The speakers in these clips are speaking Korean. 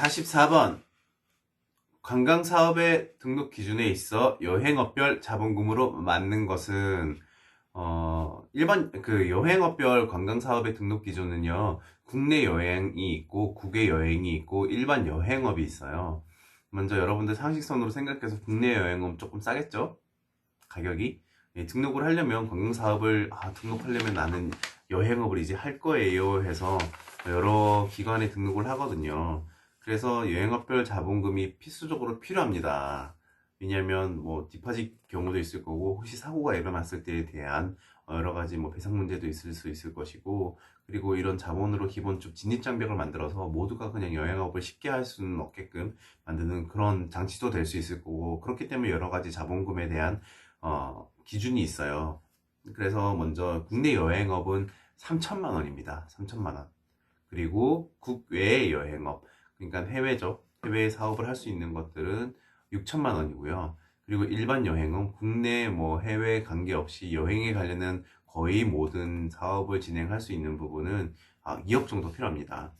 44번 관광사업의 등록 기준에 있어 여행업별 자본금으로 맞는 것은 1번 여행업별 관광사업의 등록 기준은요, 국내 여행이 있고 국외 여행이 있고 일반 여행업이 있어요. 먼저 여러분들 상식선으로 생각해서 국내 여행은 조금 싸겠죠? 가격이. 등록을 하려면 관광사업을 등록하려면 나는 여행업을 이제 할 거예요 해서 여러 기관에 등록을 하거든요. 그래서 여행업별 자본금이 필수적으로 필요합니다. 왜냐하면 뭐 디파짓 경우도 있을 거고, 혹시 사고가 일어났을 때에 대한 여러 가지 뭐 배상 문제도 있을 수 있을 것이고, 그리고 이런 자본으로 기본적 진입장벽을 만들어서 모두가 그냥 여행업을 쉽게 할 수는 없게끔 만드는 그런 장치도 될 수 있을 거고, 그렇기 때문에 여러 가지 자본금에 대한 기준이 있어요. 그래서 먼저 국내 여행업은 3천만 원입니다. 3천만 원. 그리고 국외 여행업, 그러니까 해외죠. 해외 사업을 할 수 있는 것들은 6천만 원이고요. 그리고 일반 여행은 국내 뭐 해외 관계없이 여행에 관련된 거의 모든 사업을 진행할 수 있는 부분은 2억 정도 필요합니다.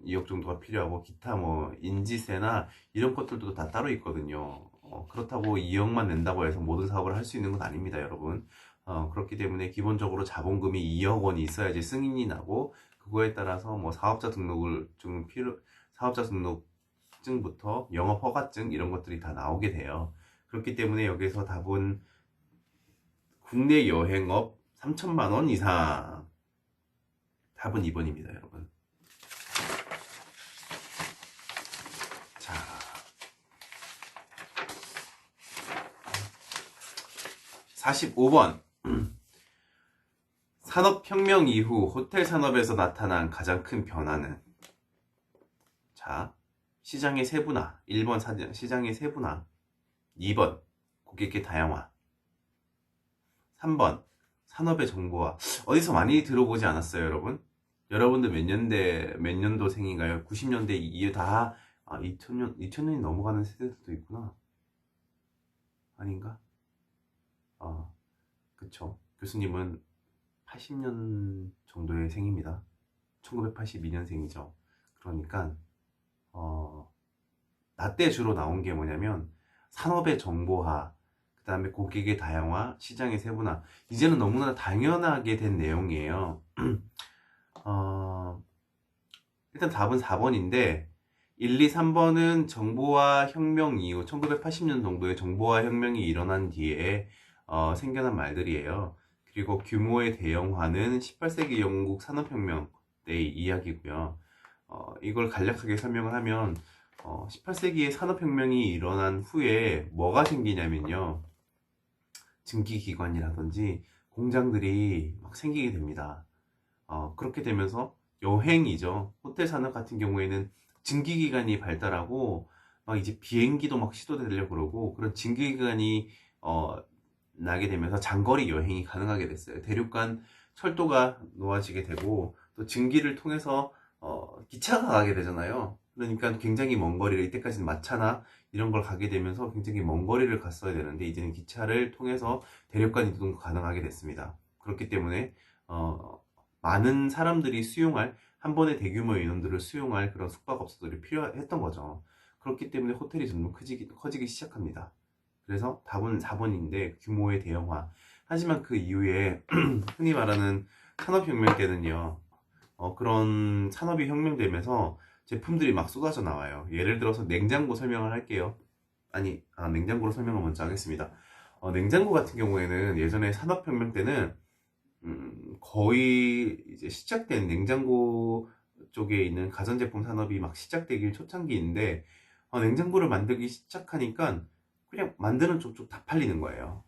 2억 정도가 필요하고, 기타 뭐 인지세나 이런 것들도 다 따로 있거든요. 그렇다고 2억만 낸다고 해서 모든 사업을 할 수 있는 건 아닙니다, 여러분. 그렇기 때문에 기본적으로 자본금이 2억 원이 있어야지 승인이 나고, 그거에 따라서 뭐 사업자 등록증부터 영업 허가증 이런 것들이 다 나오게 돼요. 그렇기 때문에 여기서 답은 국내 여행업 3천만 원 이상. 답은 2번입니다, 여러분. 자, 45번. 산업혁명 이후 호텔 산업에서 나타난 가장 큰 변화는? 자, 시장의 세분화. 1번 시장의 세분화. 2번 고객의 다양화. 3번 산업의 정보화. 어디서 많이 들어보지 않았어요, 여러분? 여러분들 몇 년도생인가요? 90년대 이후 다 2000년이 넘어가는 세대들도 있구나. 아닌가? 그쵸. 교수님은 80년 정도의 생입니다. 1982년생이죠. 그러니까 나 때 주로 나온 게 뭐냐면 산업의 정보화, 그 다음에 고객의 다양화, 시장의 세분화. 이제는 너무나 당연하게 된 내용이에요. 일단 답은 4번인데 1, 2, 3번은 정보화 혁명 이후 1980년 정도에 정보화 혁명이 일어난 뒤에 생겨난 말들이에요. 그리고 규모의 대형화는 18세기 영국 산업혁명 때의 이야기고요. 이걸 간략하게 설명을 하면 18세기에 산업혁명이 일어난 후에 뭐가 생기냐면요, 증기기관이라든지 공장들이 막 생기게 됩니다. 그렇게 되면서 여행이죠. 호텔 산업 같은 경우에는 증기기관이 발달하고 막 이제 비행기도 막 시도되려고 그러고, 그런 증기기관이 나게 되면서 장거리 여행이 가능하게 됐어요. 대륙간 철도가 놓아지게 되고, 또 증기를 통해서 기차가 가게 되잖아요. 그러니까 굉장히 먼 거리를, 이때까지는 마차나 이런 걸 가게 되면서 굉장히 먼 거리를 갔어야 되는데 이제는 기차를 통해서 대륙간 이동도 가능하게 됐습니다. 그렇기 때문에 많은 사람들이 수용할, 한 번에 대규모 인원들을 수용할 그런 숙박업소들이 필요했던 거죠. 그렇기 때문에 호텔이 점점 커지기 시작합니다. 그래서 답은 4번인데 규모의 대형화. 하지만 그 이후에 흔히 말하는 산업혁명 때는요, 그런 산업이 혁명되면서 제품들이 막 쏟아져 나와요. 예를 들어서 냉장고 설명을 할게요. 냉장고로 설명을 먼저 하겠습니다. 냉장고 같은 경우에는 예전에 산업혁명 때는 거의 이제 시작된, 냉장고 쪽에 있는 가전제품 산업이 막 시작되길 초창기인데, 냉장고를 만들기 시작하니까 그냥 만드는 쪽쪽 다 팔리는 거예요.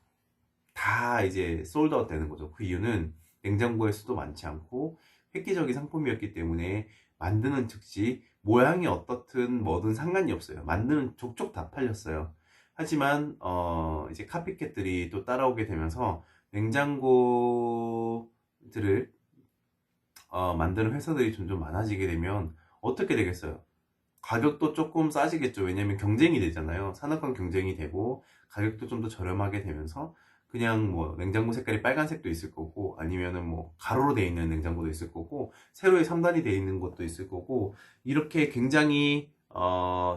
다 이제 솔드아웃 되는 거죠. 그 이유는 냉장고의 수도 많지 않고 획기적인 상품이었기 때문에 만드는 즉시 모양이 어떻든 뭐든 상관이 없어요. 만드는 족족 다 팔렸어요. 하지만 이제 카피캣들이 또 따라오게 되면서 냉장고들을 만드는 회사들이 점점 많아지게 되면 어떻게 되겠어요? 가격도 조금 싸지겠죠. 왜냐면 경쟁이 되잖아요. 산업 간 경쟁이 되고 가격도 좀 더 저렴하게 되면서 그냥 뭐 냉장고 색깔이 빨간색도 있을 거고, 아니면은 뭐 가로로 되어 있는 냉장고도 있을 거고, 세로에 3단이 되어 있는 것도 있을 거고, 이렇게 굉장히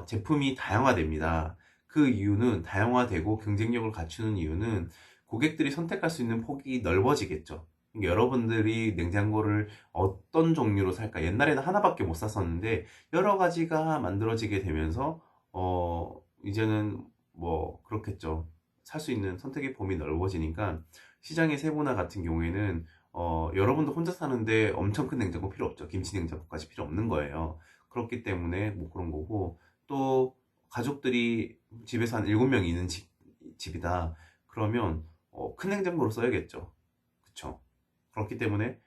제품이 다양화됩니다. 그 이유는 다양화되고 경쟁력을 갖추는 이유는 고객들이 선택할 수 있는 폭이 넓어지겠죠. 그러니까 여러분들이 냉장고를 어떤 종류로 살까? 옛날에는 하나밖에 못 샀었는데 여러 가지가 만들어지게 되면서 이제는 뭐 그렇겠죠. 살 수 있는 선택의 범위 넓어지니까 시장의 세분화 같은 경우에는 여러분도 혼자 사는데 엄청 큰 냉장고 필요 없죠. 김치 냉장고까지 필요 없는 거예요. 그렇기 때문에 뭐 그런 거고, 또 가족들이 집에서 한 7명 있는 집이다. 그러면 큰 냉장고로 써야겠죠. 그쵸? 그렇기 때문에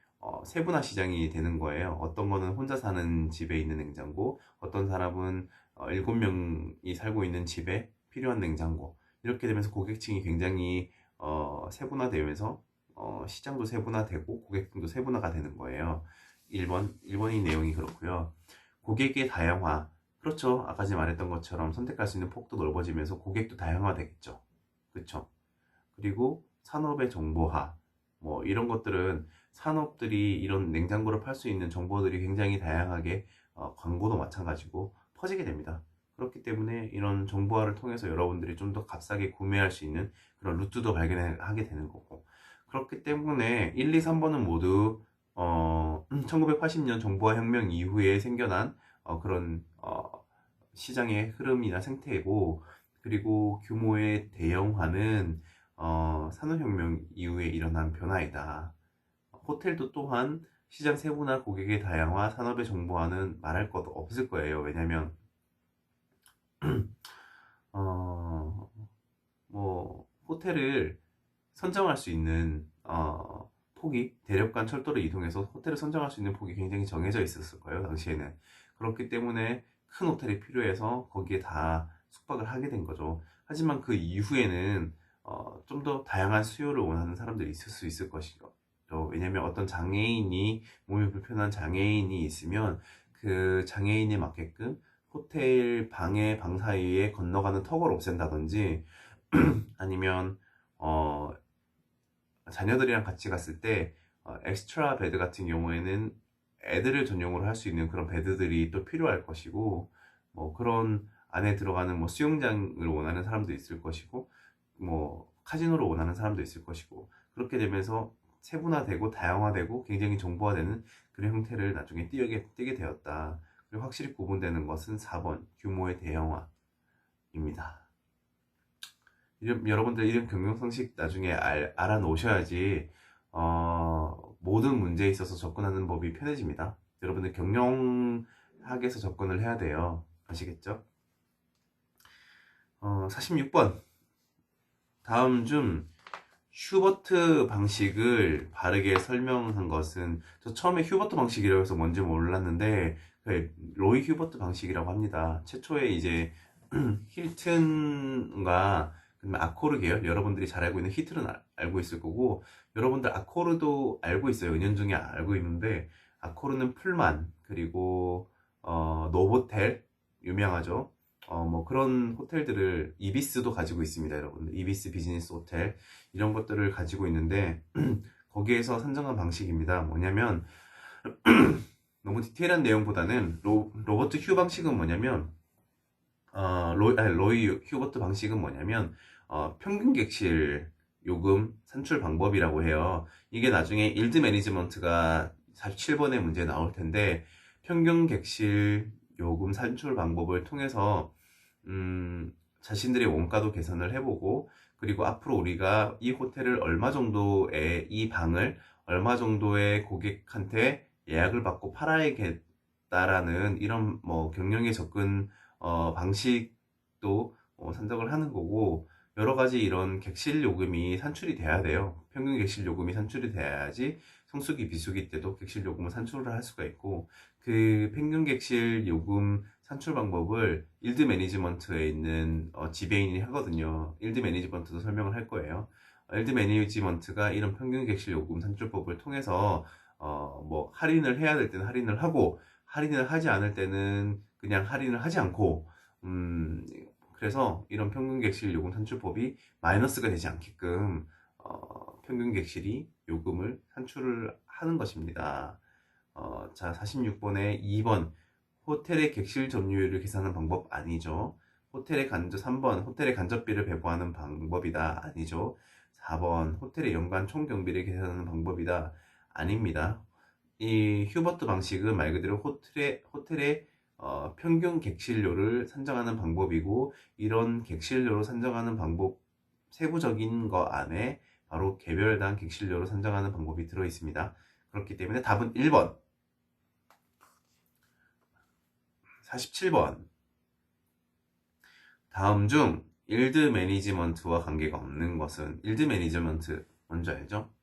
세분화 시장이 되는 거예요. 어떤 거는 혼자 사는 집에 있는 냉장고, 어떤 사람은 7명이 살고 있는 집에 필요한 냉장고. 이렇게 되면서 고객층이 굉장히 세분화되면서 시장도 세분화되고 고객층도 세분화가 되는 거예요. 1번인 내용이 그렇고요. 고객의 다양화. 그렇죠. 아까 전에 말했던 것처럼 선택할 수 있는 폭도 넓어지면서 고객도 다양화되겠죠. 그렇죠. 그리고 산업의 정보화. 뭐 이런 것들은 산업들이 이런 냉장고를 팔 수 있는 정보들이 굉장히 다양하게 광고도 마찬가지고 퍼지게 됩니다. 그렇기 때문에 이런 정보화를 통해서 여러분들이 좀 더 값싸게 구매할 수 있는 그런 루트도 발견하게 되는 거고, 그렇기 때문에 1, 2, 3번은 모두 1980년 정보화 혁명 이후에 생겨난 그런 시장의 흐름이나 생태이고, 그리고 규모의 대형화는 산업혁명 이후에 일어난 변화이다. 호텔도 또한 시장 세분화, 고객의 다양화, 산업의 정보화는 말할 것도 없을 거예요. 왜냐면 어, 뭐 호텔을 선정할 수 있는 폭이, 대륙간 철도를 이동해서 호텔을 선정할 수 있는 폭이 굉장히 정해져 있었을 거예요, 당시에는. 그렇기 때문에 큰 호텔이 필요해서 거기에 다 숙박을 하게 된 거죠. 하지만 그 이후에는 좀 더 다양한 수요를 원하는 사람들이 있을 수 있을 것이죠. 왜냐면 어떤 장애인이, 몸이 불편한 장애인이 있으면 그 장애인에 맞게끔 호텔 방에 방 사이에 건너가는 턱을 없앤다든지, 아니면 어, 자녀들이랑 같이 갔을 때 엑스트라 베드 같은 경우에는 애들을 전용으로 할 수 있는 그런 베드들이 또 필요할 것이고, 뭐 그런 안에 들어가는 뭐 수영장을 원하는 사람도 있을 것이고, 뭐 카지노를 원하는 사람도 있을 것이고, 그렇게 되면서 세분화되고 다양화되고 굉장히 정보화되는 그런 형태를 나중에 띄게 되었다. 그리고 확실히 구분되는 것은 4번 규모의 대형화입니다. 여러분들 이런 경영상식 나중에 알아놓으셔야지 모든 문제에 있어서 접근하는 법이 편해집니다. 여러분들 경영학에서 접근을 해야 돼요. 아시겠죠? 46번. 다음 중 휴버트 방식을 바르게 설명한 것은, 저 처음에 휴버트 방식이라고 해서 뭔지 몰랐는데 로이 휴버트 방식이라고 합니다. 최초에 이제 힐튼과 그다음에 아코르 계열, 여러분들이 잘 알고 있는 히틀은 알고 있을 거고, 여러분들 아코르도 알고 있어요. 은연중에 알고 있는데, 아코르는 풀만, 그리고 노보텔 유명하죠. 뭐 그런 호텔들을, 이비스도 가지고 있습니다. 여러분들 이비스 비즈니스 호텔, 이런 것들을 가지고 있는데 거기에서 산정한 방식입니다. 뭐냐면 너무 디테일한 내용보다는 로버트 휴 방식은 뭐냐면 로이 휴버트 방식은 뭐냐면 평균 객실 요금 산출 방법이라고 해요. 이게 나중에 일드 매니지먼트가 47번의 문제에 나올 텐데, 평균 객실 요금 산출 방법을 통해서 자신들의 원가도 계산을 해보고, 그리고 앞으로 우리가 이 호텔을 얼마 정도의, 이 방을 얼마 정도의 고객한테 예약을 받고 팔아야겠다라는 이런 뭐 경영에 접근 방식도 산정을 하는 거고, 여러 가지 이런 객실 요금이 산출이 돼야 돼요. 평균 객실 요금이 산출이 돼야지 성수기 비수기 때도 객실 요금을 산출을 할 수가 있고, 그 평균 객실 요금 산출 방법을 일드 매니지먼트에 있는 지배인이 하거든요. 일드 매니지먼트도 설명을 할 거예요. 일드 매니지먼트가 이런 평균 객실 요금 산출법을 통해서 뭐 할인을 해야 될 때는 할인을 하고, 할인을 하지 않을 때는 그냥 할인을 하지 않고, 그래서 이런 평균 객실 요금 산출법이 마이너스가 되지 않게끔 평균 객실이 요금을 산출을 하는 것입니다. 자, 46번에 2번 호텔의 객실 점유율을 계산하는 방법 아니죠. 3번, 호텔의 간접비를 배부하는 방법이다. 아니죠. 4번, 호텔의 연간 총 경비를 계산하는 방법이다. 아닙니다. 이 휴버트 방식은 말 그대로 호텔의 평균 객실료를 산정하는 방법이고, 이런 객실료로 산정하는 방법, 세부적인 거 안에 바로 개별당 객실료로 산정하는 방법이 들어 있습니다. 그렇기 때문에 답은 1번. 47번. 다음 중 일드 매니지먼트와 관계가 없는 것은, 일드 매니지먼트 뭔지 알죠?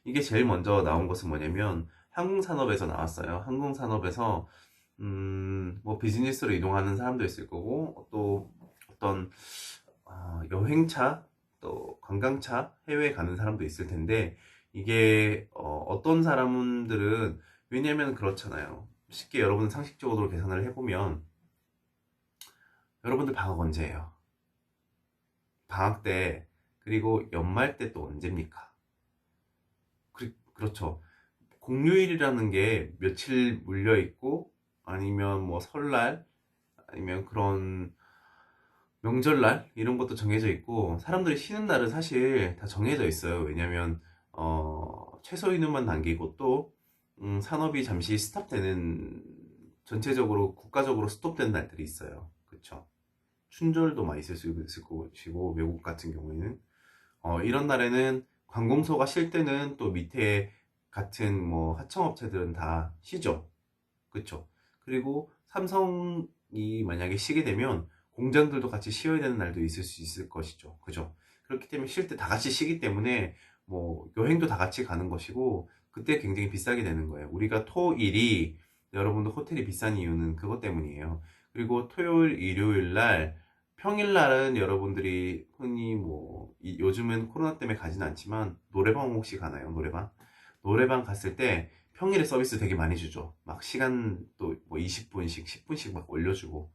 이게 제일 먼저 나온 것은 뭐냐면 항공산업에서 나왔어요. 항공산업에서 뭐 비즈니스로 이동하는 사람도 있을 거고, 또 어떤 여행차, 또 관광차 해외에 가는 사람도 있을 텐데, 이게 어떤 사람들은, 왜냐면 그렇잖아요. 쉽게 여러분 상식적으로 계산을 해보면, 여러분들 방학 언제예요? 방학 때, 그리고 연말 때 또 언제입니까? 그렇죠. 공휴일이라는 게 며칠 물려 있고, 아니면 뭐 설날, 아니면 그런 명절날 이런 것도 정해져 있고, 사람들이 쉬는 날은 사실 다 정해져 있어요. 왜냐면 최소 인원만 남기고, 또 산업이 잠시 스톱되는, 전체적으로 국가적으로 스톱되는 날들이 있어요. 그쵸? 춘절도 많이 있을 수 있을 것이고, 외국 같은 경우에는 이런 날에는 관공서가 쉴 때는 또 밑에 같은 뭐 하청업체들은 다 쉬죠. 그쵸? 그리고 삼성이 만약에 쉬게 되면 공장들도 같이 쉬어야 되는 날도 있을 수 있을 것이죠. 그죠? 그렇기 때문에 쉴 때 다 같이 쉬기 때문에 뭐 여행도 다 같이 가는 것이고, 그때 굉장히 비싸게 되는 거예요. 우리가 토일이, 여러분도 호텔이 비싼 이유는 그것 때문이에요. 그리고 토요일, 일요일 날, 평일날은 여러분들이 흔히 뭐 요즘은 코로나 때문에 가진 않지만 노래방 혹시 가나요? 노래방 갔을 때 평일에 서비스 되게 많이 주죠. 막 시간 또 뭐 20분씩, 10분씩 막 올려주고.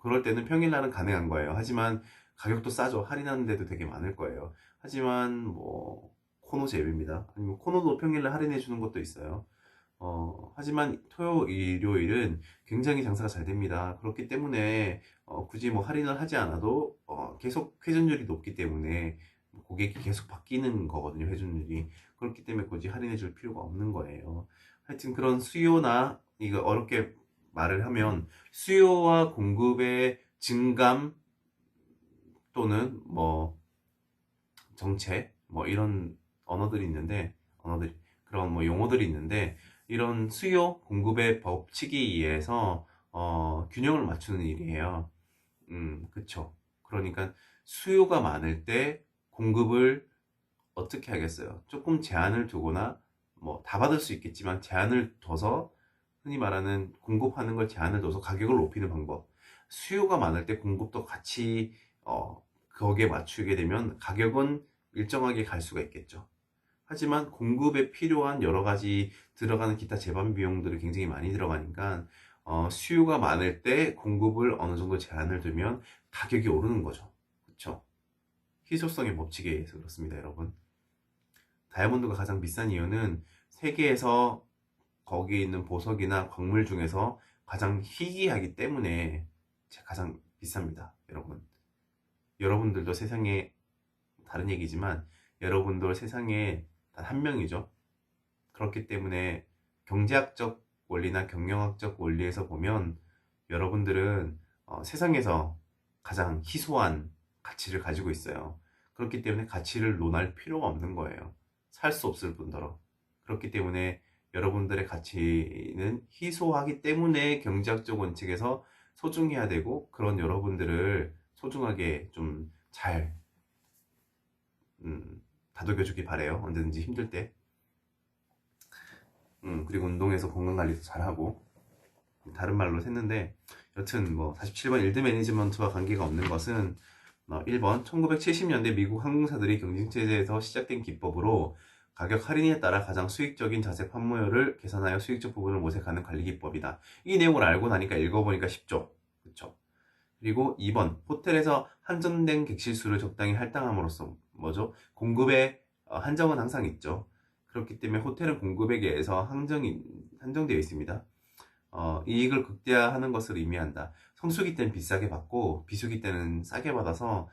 그럴 때는 평일날은 가능한 거예요. 하지만 가격도 싸죠. 할인하는 데도 되게 많을 거예요. 하지만 뭐 코노 제외입니다. 아니면 코노도 평일날 할인해 주는 것도 있어요. 하지만 토요 일요일은 굉장히 장사가 잘 됩니다. 그렇기 때문에 굳이 뭐 할인을 하지 않아도 계속 회전율이 높기 때문에 고객이 계속 바뀌는 거거든요. 회전율이. 그렇기 때문에 굳이 할인해 줄 필요가 없는 거예요. 하여튼 그런 수요나, 이거 어렵게 말을 하면 수요와 공급의 증감, 또는 뭐 정책, 뭐 이런 언어들이 있는데, 그런 뭐 용어들이 있는데, 이런 수요 공급의 법칙에 의해서 균형을 맞추는 일이에요. 그쵸. 그러니까 수요가 많을 때 공급을 어떻게 하겠어요? 조금 제한을 두거나, 뭐 다 받을 수 있겠지만 제한을 둬서, 흔히 말하는 공급하는 걸 제한을 둬서 가격을 높이는 방법. 수요가 많을 때 공급도 같이 거기에 맞추게 되면 가격은 일정하게 갈 수가 있겠죠. 하지만 공급에 필요한 여러 가지 들어가는 기타 제반 비용들이 굉장히 많이 들어가니까, 수요가 많을 때 공급을 어느 정도 제한을 두면 가격이 오르는 거죠. 그쵸? 희소성의 법칙에 의해서 그렇습니다, 여러분. 다이아몬드가 가장 비싼 이유는 세계에서 거기에 있는 보석이나 광물 중에서 가장 희귀하기 때문에 가장 비쌉니다, 여러분. 여러분들도 세상에, 다른 얘기지만 여러분도 세상에 단 한 명이죠. 그렇기 때문에 경제학적 원리나 경영학적 원리에서 보면 여러분들은 세상에서 가장 희소한 가치를 가지고 있어요. 그렇기 때문에 가치를 논할 필요가 없는 거예요. 살 수 없을 뿐더러. 그렇기 때문에 여러분들의 가치는 희소하기 때문에 경제학적 원칙에서 소중해야 되고, 그런 여러분들을 소중하게 좀 잘 다독여주기 바래요. 언제든지 힘들 때. 그리고 운동해서 건강관리도 잘하고. 다른 말로 샜는데, 여튼 뭐 47번 일드 매니지먼트와 관계가 없는 것은 1번 1970년대 미국 항공사들이 경쟁체제에서 시작된 기법으로 가격 할인에 따라 가장 수익적인 자재 판매율을 계산하여 수익적 부분을 모색하는 관리 기법이다. 이 내용을 알고 나니까 읽어보니까 쉽죠. 그쵸? 그리고 2번 호텔에서 한정된 객실 수를 적당히 할당함으로써 뭐죠? 공급에 한정은 항상 있죠. 그렇기 때문에 호텔은 공급에 의해서 한정되어 있습니다. 이익을 극대화하는 것을 의미한다. 성수기 때는 비싸게 받고 비수기 때는 싸게 받아서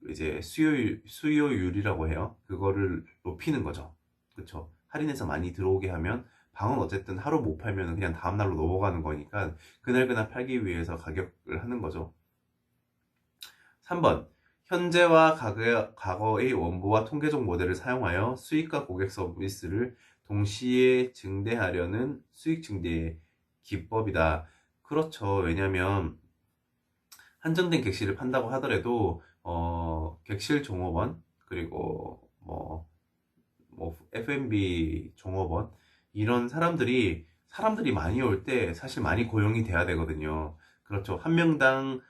이제 수요율이라고 해요. 그거를 높이는 거죠. 그쵸? 할인해서 많이 들어오게 하면 방은 어쨌든 하루 못 팔면 그냥 다음날로 넘어가는 거니까 그날그날 팔기 위해서 가격을 하는 거죠. 3번. 현재와 과거의 원보와 통계적 모델을 사용하여 수익과 고객 서비스를 동시에 증대하려는 수익 증대 기법이다. 그렇죠. 왜냐면 한정된 객실을 판다고 하더라도 객실 종업원 그리고 뭐 F&B 종업원 이런 사람들이 많이 올 때 사실 많이 고용이 돼야 되거든요. 그렇죠. 한 명당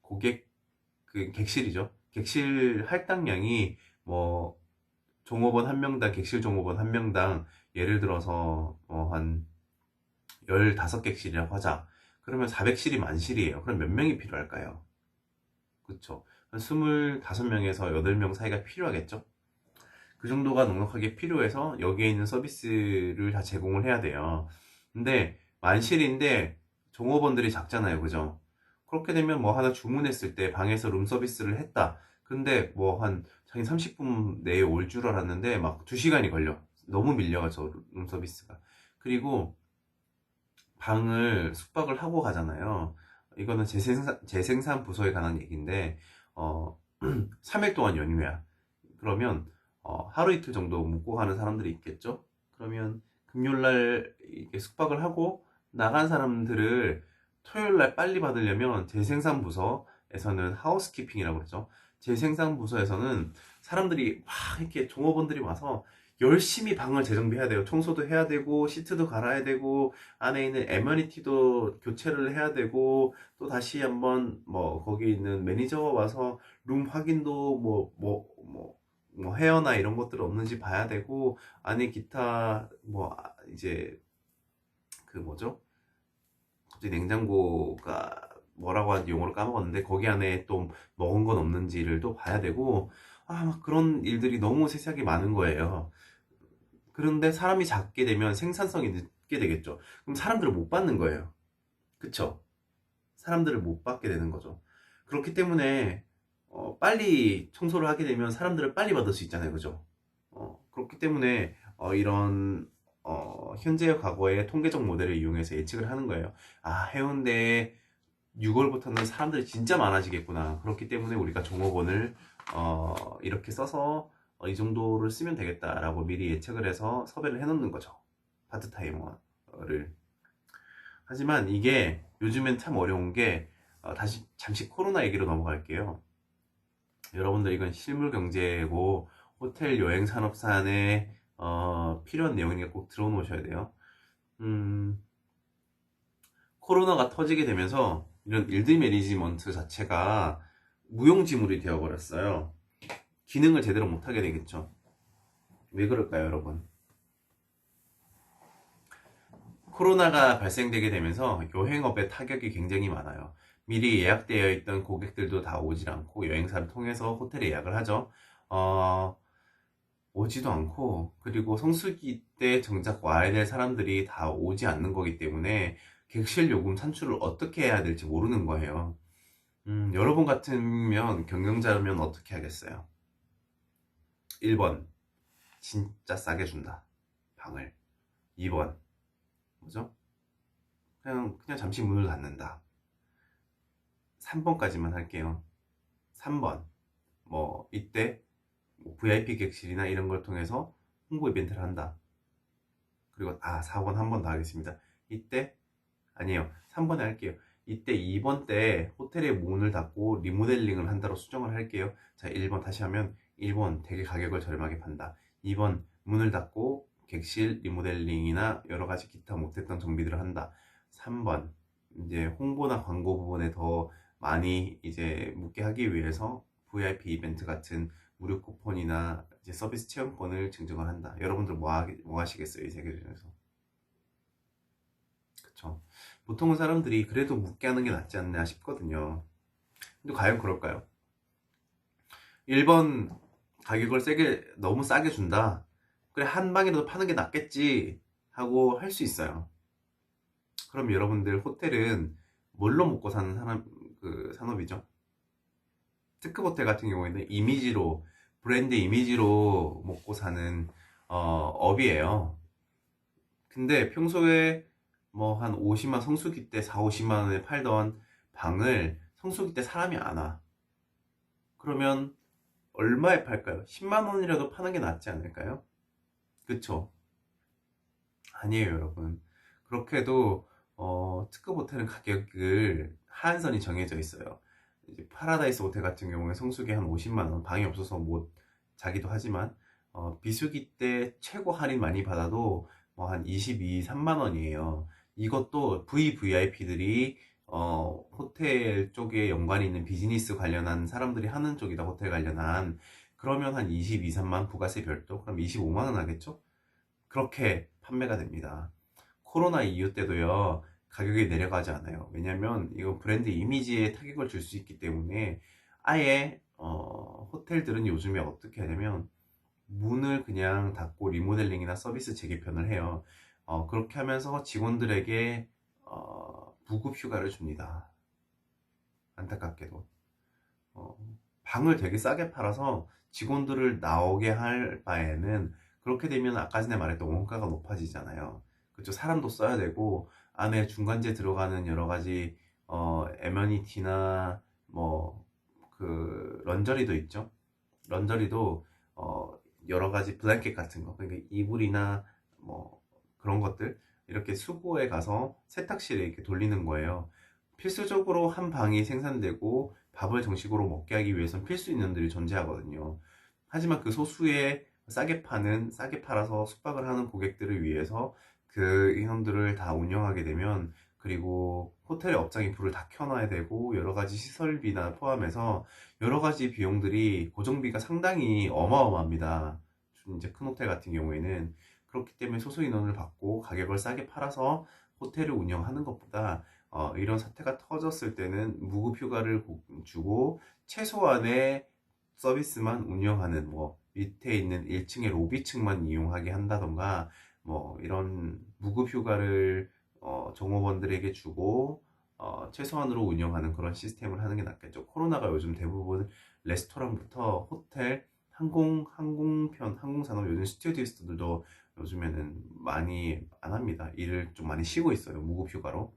고객 그 객실이죠. 객실 할당량이 뭐 종업원 한 명당 객실 종업원 한 명당 예를 들어서 한 15객실이라고 하자. 그러면 400실이 만실이에요. 그럼 몇 명이 필요할까요? 그쵸. 한 25명에서 8명 사이가 필요하겠죠? 그 정도가 넉넉하게 필요해서 여기에 있는 서비스를 다 제공을 해야 돼요. 근데 만실인데 종업원들이 작잖아요. 그죠? 그렇게 되면 뭐 하나 주문했을 때 방에서 룸 서비스를 했다. 근데 뭐 한 자기 30분 내에 올 줄 알았는데 막 2시간이 걸려. 너무 밀려가지고 룸 서비스가. 그리고 방을 숙박을 하고 가잖아요. 이거는 재생산 부서에 관한 얘기인데, 3일 동안 연휴야. 그러면, 하루 이틀 정도 묵고 가는 사람들이 있겠죠? 그러면 금요일날 이렇게 숙박을 하고 나간 사람들을 토요일날 빨리 받으려면 재생산 부서에서는 하우스키핑이라고 그러죠. 재생산 부서에서는 사람들이 막 이렇게 종업원들이 와서 열심히 방을 재정비해야 돼요. 청소도 해야 되고, 시트도 갈아야 되고, 안에 있는 에머니티도 교체를 해야 되고, 또 다시 한번 뭐 거기 있는 매니저가 와서 룸 확인도 뭐 헤어나 이런 것들 없는지 봐야 되고, 안에 기타 이제 그 뭐죠? 갑자기 냉장고가 뭐라고 하는지 용어를 까먹었는데 거기 안에 또 먹은 건 없는지를 또 봐야 되고, 막 그런 일들이 너무 세세하게 많은 거예요. 그런데 사람이 작게 되면 생산성이 늦게 되겠죠. 그럼 사람들을 못 받는 거예요. 그쵸? 사람들을 못 받게 되는 거죠. 그렇기 때문에 빨리 청소를 하게 되면 사람들을 빨리 받을 수 있잖아요. 그죠? 그렇기 때문에 이런 현재와 과거의 통계적 모델을 이용해서 예측을 하는 거예요. 아, 해운대에 6월부터는 사람들이 진짜 많아지겠구나. 그렇기 때문에 우리가 종업원을 이렇게 써서 이 정도를 쓰면 되겠다라고 미리 예측을 해서 섭외를 해놓는 거죠. 파트타이머를. 하지만 이게 요즘엔 참 어려운 게 다시 잠시 코로나 얘기로 넘어갈게요. 여러분들 이건 실물 경제고 호텔 여행 산업산에 필요한 내용이니까 꼭 들어놓으셔야 돼요. 코로나가 터지게 되면서 이런 일드 매니지먼트 자체가 무용지물이 되어버렸어요. 기능을 제대로 못하게 되겠죠. 왜 그럴까요, 여러분? 코로나가 발생되게 되면서 여행업에 타격이 굉장히 많아요. 미리 예약되어 있던 고객들도 다 오질 않고 여행사를 통해서 호텔에 예약을 하죠. 오지도 않고, 그리고 성수기 때 정작 와야 될 사람들이 다 오지 않는 거기 때문에 객실 요금 산출을 어떻게 해야 될지 모르는 거예요. 여러분 같으면 경영자면 어떻게 하겠어요? 1번, 진짜 싸게 준다. 방을. 2번, 뭐죠? 그냥 잠시 문을 닫는다. 3번까지만 할게요. 3번, 이때 VIP 객실이나 이런 걸 통해서 홍보 이벤트를 한다. 그리고 4번 한 번 더 하겠습니다. 이때 아니에요. 3번에 할게요. 이때 2번 때 호텔의 문을 닫고 리모델링을 한다로 수정을 할게요. 자, 1번 다시 하면 1번 되게 가격을 저렴하게 판다. 2번 문을 닫고 객실 리모델링이나 여러 가지 기타 못했던 정비들을 한다. 3번 이제 홍보나 광고 부분에 더 많이 이제 묻게 하기 위해서 VIP 이벤트 같은 무료 쿠폰이나 이제 서비스 체험권을 증정을 한다. 여러분들 뭐 하시겠어요? 이 세 개 중에서. 그쵸. 보통은 사람들이 그래도 묻게 하는 게 낫지 않나 싶거든요. 근데 과연 그럴까요? 1번 가격을 너무 싸게 준다. 그래, 한 방이라도 파는 게 낫겠지 하고 할 수 있어요. 그럼 여러분들 호텔은 뭘로 먹고 사는 산업이죠? 특급 호텔 같은 경우에는 이미지로, 브랜드 이미지로 먹고 사는 업이에요. 근데 평소에 뭐 한 50만 성수기 때 4, 50만 원에 팔던 방을 성수기 때 사람이 안 와. 그러면 얼마에 팔까요? 10만 원이라도 파는 게 낫지 않을까요? 그쵸? 아니에요, 여러분. 그렇게 해도 특급 호텔은 가격을 하한선이 정해져 있어요. 이제 파라다이스 호텔 같은 경우에 성수기 한 50만 원, 방이 없어서 못 자기도 하지만 비수기 때 최고 할인 많이 받아도 뭐 한 22, 3만 원이에요. 이것도 VVIP들이 호텔 쪽에 연관이 있는 비즈니스 관련한 사람들이 하는 쪽이다, 호텔 관련한. 그러면 한 22, 3만 부가세 별도? 그럼 25만 원 하겠죠? 그렇게 판매가 됩니다. 코로나 이후 때도요, 가격이 내려가지 않아요. 왜냐면 이건 브랜드 이미지에 타격을 줄 수 있기 때문에 아예 호텔들은 요즘에 어떻게 하냐면 문을 그냥 닫고 리모델링이나 서비스 재개편을 해요. 그렇게 하면서 직원들에게 부급 휴가를 줍니다. 안타깝게도. 어, 방을 되게 싸게 팔아서 직원들을 나오게 할 바에는 그렇게 되면 아까 전에 말했던 원가가 높아지잖아요. 그쵸? 사람도 써야 되고 안에 중간재 들어가는 여러 가지 에머니티나 뭐 그 런저리도 있죠. 런저리도 여러 가지 블랭켓 같은 거, 그러니까 이불이나 뭐 그런 것들 이렇게 수거에 가서 세탁실에 이렇게 돌리는 거예요. 필수적으로 한 방이 생산되고 밥을 정식으로 먹게 하기 위해선 필수 인원들이 존재하거든요. 하지만 그 소수의 싸게 팔아서 숙박을 하는 고객들을 위해서 그 인원들을 다 운영하게 되면, 그리고 호텔의 업장이 불을 다 켜놔야 되고 여러 가지 시설비나 포함해서 여러 가지 비용들이, 고정비가 상당히 어마어마합니다. 이제 큰 호텔 같은 경우에는. 그렇기 때문에 소수 인원을 받고 가격을 싸게 팔아서 호텔을 운영하는 것보다 이런 사태가 터졌을 때는 무급 휴가를 주고 최소한의 서비스만 운영하는, 뭐 밑에 있는 1층의 로비층만 이용하게 한다던가, 뭐 이런 무급 휴가를 종업원들에게 주고 최소한으로 운영하는 그런 시스템을 하는 게 낫겠죠. 코로나가 요즘 대부분 레스토랑부터 호텔, 항공산업, 요즘 스튜어디스들도 요즘에는 많이 안 합니다. 일을 좀 많이 쉬고 있어요, 무급 휴가로.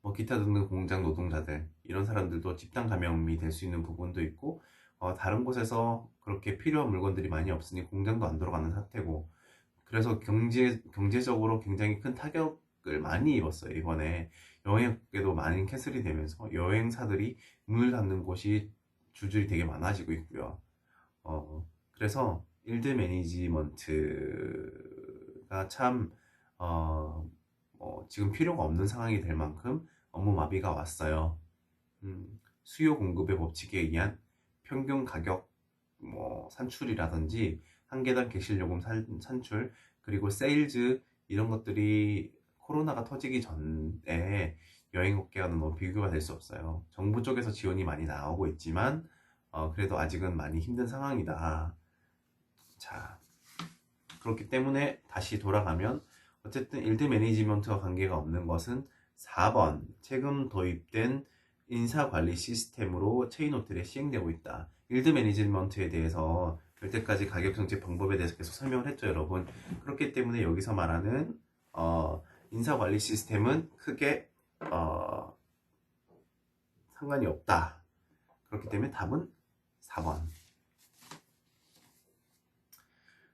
뭐 기타 등등 공장 노동자들, 이런 사람들도 집단 감염이 될 수 있는 부분도 있고, 다른 곳에서 그렇게 필요한 물건들이 많이 없으니 공장도 안 돌아가는 사태고, 그래서 경제적으로 굉장히 큰 타격을 많이 입었어요. 이번에 여행업계도 많이 캔슬이 되면서 여행사들이 문을 닫는 곳이 줄줄이 되게 많아지고 있고요. 그래서 일드 매니지먼트가 참 지금 필요가 없는 상황이 될 만큼 업무 마비가 왔어요. 수요 공급의 법칙에 의한 평균 가격 산출이라든지 한 개당 객실 요금 산출, 그리고 세일즈, 이런 것들이 코로나가 터지기 전에 여행업계와는 너무 비교가 될 수 없어요. 정부 쪽에서 지원이 많이 나오고 있지만 그래도 아직은 많이 힘든 상황이다. 자, 그렇기 때문에 다시 돌아가면 어쨌든 일드 매니지먼트와 관계가 없는 것은 4번 최근 도입된 인사관리 시스템으로 체인 호텔에 시행되고 있다. 일드 매니지먼트에 대해서 여태까지 가격 정책 방법에 대해서 계속 설명을 했죠, 여러분. 그렇기 때문에 여기서 말하는 인사관리 시스템은 크게 상관이 없다. 그렇기 때문에 답은 4번.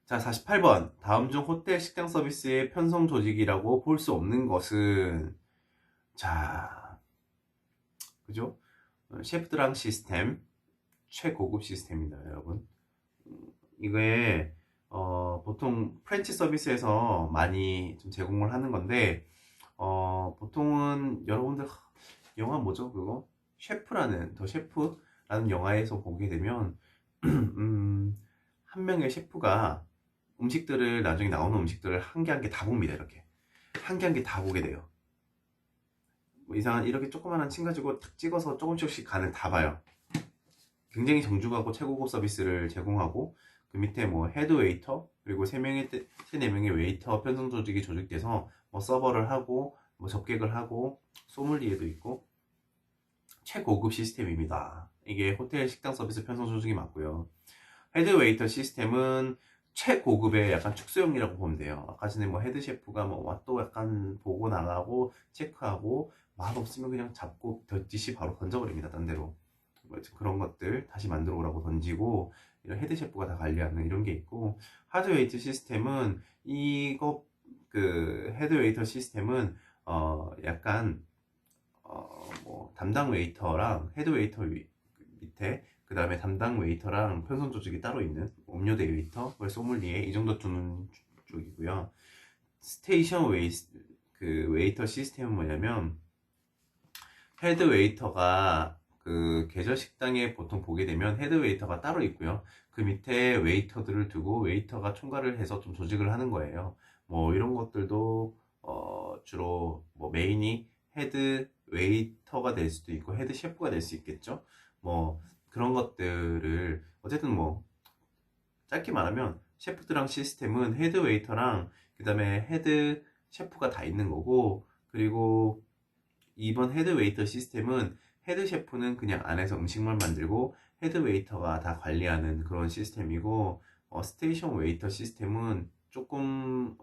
자, 48번. 다음 중 호텔 식당 서비스의 편성 조직이라고 볼 수 없는 것은, 자, 그죠? 셰프드랑 시스템, 최고급 시스템입니다, 여러분. 이게 보통 프렌치 서비스에서 많이 좀 제공을 하는 건데, 보통은 여러분들 영화 뭐죠, 그거? 더 셰프라는 영화에서 보게 되면 한 명의 셰프가 음식들을, 나중에 나오는 음식들을 한 개 한 개 다 봅니다. 이렇게 한 개 한 개 다 보게 돼요. 뭐 이상한 이렇게 조그만한 침 가지고 탁 찍어서 조금씩 간을 다 봐요. 굉장히 정중하고 최고급 서비스를 제공하고, 그 밑에 뭐 헤드 웨이터, 그리고 3명의 3, 4명의 웨이터 편성 조직이 조직돼서 뭐 서버를 하고 뭐 접객을 하고 소믈리에도 있고 최고급 시스템입니다. 이게 호텔 식당 서비스 편성 조직이 맞고요. 헤드웨이터 시스템은 최고급의 약간 축소형이라고 보면 돼요. 아까 전에 뭐 헤드 셰프가 또 약간 보고 나가고 체크하고 맛 없으면 그냥 잡고 덧짓이 바로 던져버립니다. 딴 데로. 뭐 그런 것들 다시 만들어 오라고 던지고 이런 헤드 셰프가 다 관리하는 이런 게 있고 하드웨이터 시스템은 이거 그 헤드웨이터 시스템은 약간 뭐 담당 웨이터랑 헤드 웨이터 밑에 그 다음에 담당 웨이터랑 편성 조직이 따로 있는 음료대 웨이터, 소믈리에 이 정도 두는 쪽이고요. 스테이션 그 웨이터 시스템은 뭐냐면 헤드 웨이터가 그 계절 식당에 보통 보게 되면 헤드 웨이터가 따로 있고요. 그 밑에 웨이터들을 두고 웨이터가 총괄을 해서 좀 조직을 하는 거예요. 뭐 이런 것들도 주로 뭐 메인이 헤드 웨이터가 될 수도 있고 헤드 셰프가 될 수 있겠죠. 뭐 그런 것들을 어쨌든 뭐 짧게 말하면 셰프들랑 시스템은 헤드 웨이터랑 그 다음에 헤드 셰프가 다 있는 거고, 그리고 이번 헤드 웨이터 시스템은 헤드 셰프는 그냥 안에서 음식만 만들고 헤드 웨이터가 다 관리하는 그런 시스템이고, 스테이션 웨이터 시스템은 조금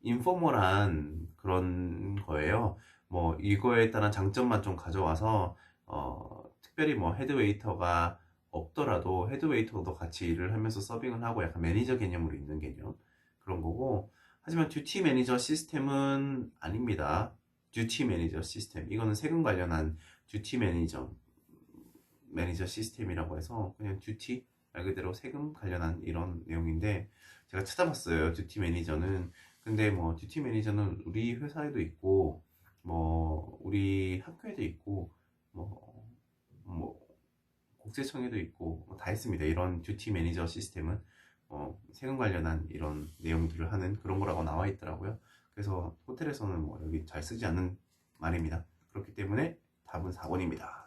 인포멀한 그런 거예요. 뭐 이거에 따른 장점만 좀 가져와서 특별히 뭐 헤드 웨이터가 없더라도 헤드 웨이터도 같이 일을 하면서 서빙을 하고 약간 매니저 개념으로 있는 개념 그런 거고, 하지만 듀티 매니저 시스템은 아닙니다. 듀티 매니저 시스템 이거는 세금 관련한 듀티 매니저 시스템이라고 해서 그냥 듀티 말 그대로 세금 관련한 이런 내용인데, 제가 찾아봤어요. 듀티 매니저는. 근데 뭐 듀티 매니저는 우리 회사에도 있고 뭐 우리 학교에도 있고 뭐 국세청에도 있고 뭐다 있습니다. 이런 듀티 매니저 시스템은 세금 관련한 이런 내용들을 하는 그런 거라고 나와 있더라고요. 그래서 호텔에서는 뭐 여기 잘 쓰지 않는 말입니다. 그렇기 때문에 답은 4번입니다.